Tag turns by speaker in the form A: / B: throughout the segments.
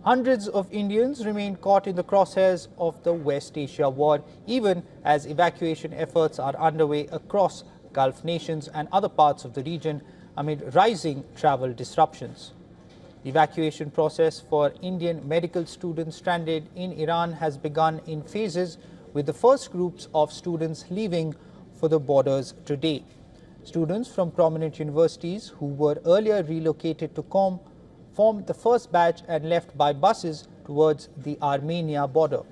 A: Hundreds of Indians remain caught in the crosshairs of the West Asia war, even as evacuation efforts are underway across Gulf nations and other parts of the region amid rising travel disruptions. The evacuation process for Indian medical students stranded in Iran has begun in phases, with the first groups of students leaving for the borders today. Students from prominent universities who were earlier relocated to Qom formed the first batch and left by buses towards the Armenia border.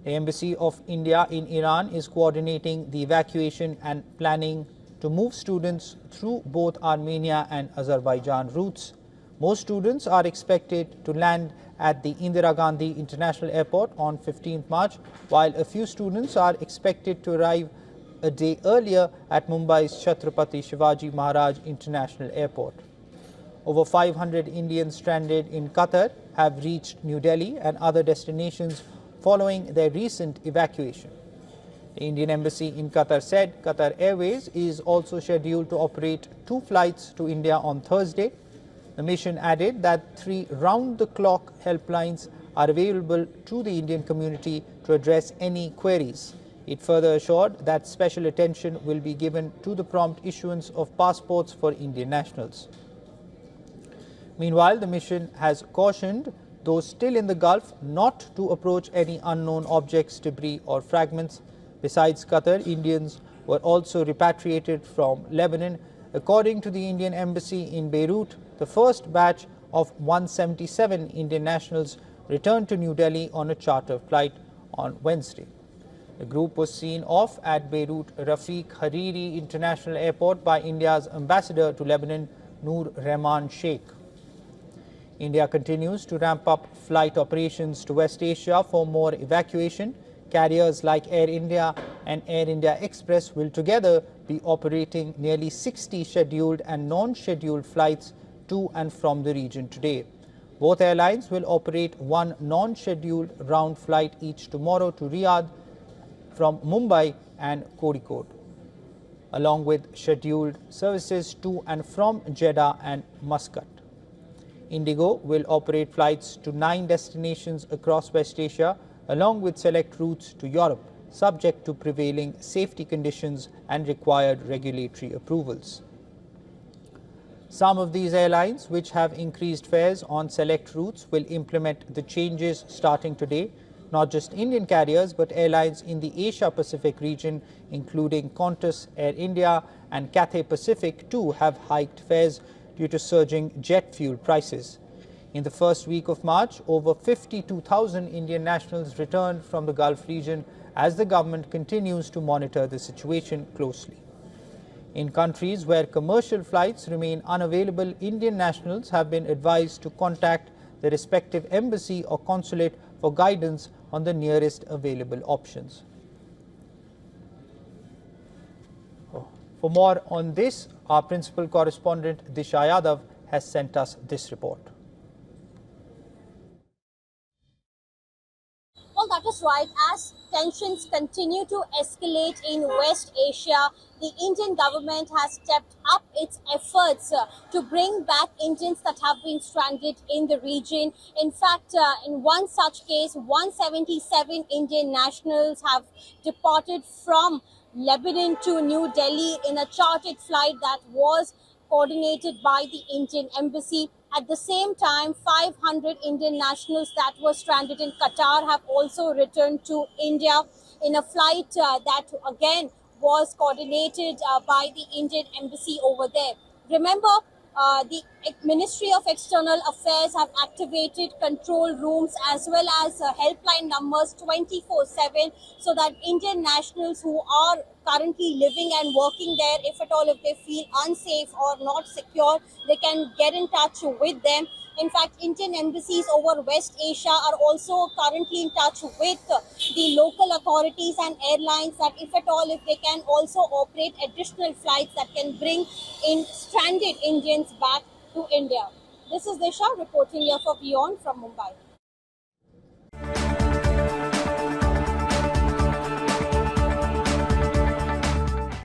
A: The Embassy of India in Iran is coordinating the evacuation and planning to move students through both Armenia and Azerbaijan routes. Most students are expected to land at the Indira Gandhi International Airport on 15th March, while a few students are expected to arrive a day earlier at Mumbai's Chhatrapati Shivaji Maharaj International Airport. Over 500 Indians stranded in Qatar have reached New Delhi and other destinations following their recent evacuation. The Indian Embassy in Qatar said Qatar Airways is also scheduled to operate 2 flights to India on Thursday. The mission added that 3 round-the-clock helplines are available to the Indian community to address any queries. It further assured that special attention will be given to the prompt issuance of passports for Indian nationals. Meanwhile, the mission has cautioned those still in the Gulf not to approach any unknown objects, debris or fragments. Besides Qatar, Indians were also repatriated from Lebanon. According to the Indian Embassy in Beirut, the first batch of 177 Indian nationals returned to New Delhi on a charter flight on Wednesday. The group was seen off at Beirut Rafiq Hariri International Airport by India's ambassador to Lebanon, Noor Rehman Sheikh. India continues to ramp up flight operations to West Asia for more evacuation. Carriers like Air India and Air India Express will together be operating nearly 60 scheduled and non-scheduled flights to and from the region today. Both airlines will operate 1 non-scheduled round flight each tomorrow to Riyadh from Mumbai and Kozhikode, along with scheduled services to and from Jeddah and Muscat. Indigo will operate flights to 9 destinations across West Asia, along with select routes to Europe, subject to prevailing safety conditions and required regulatory approvals. Some of these airlines, which have increased fares on select routes, will implement the changes starting today. Not just Indian carriers, but airlines in the Asia-Pacific region, including Qantas, Air India and Cathay Pacific, too have hiked fares due to surging jet fuel prices. In the first week of March, over 52,000 Indian nationals returned from the Gulf region as the government continues to monitor the situation closely. In countries where commercial flights remain unavailable, Indian nationals have been advised to contact the respective embassy or consulate for guidance on the nearest available options. For more on this, our principal correspondent Disha Yadav has sent us this report.
B: Well, that is right. As tensions continue to escalate in West Asia, the Indian government has stepped up its efforts to bring back Indians that have been stranded in the region. In fact, in one such case, 177 Indian nationals have departed from Lebanon to New Delhi in a chartered flight that was coordinated by the Indian Embassy. At the same time, 500 Indian nationals that were stranded in Qatar have also returned to India in a flight that again was coordinated by the Indian Embassy over there. Remember, the Ministry of External Affairs have activated control rooms as well as helpline numbers 24/7 so that Indian nationals who are currently living and working there, if at all if they feel unsafe or not secure, they can get in touch with them. In fact, Indian embassies over West Asia are also currently in touch with the local authorities and airlines that if at all if they can also operate additional flights that can bring in stranded Indians back to India. This is Disha reporting here for WION from Mumbai.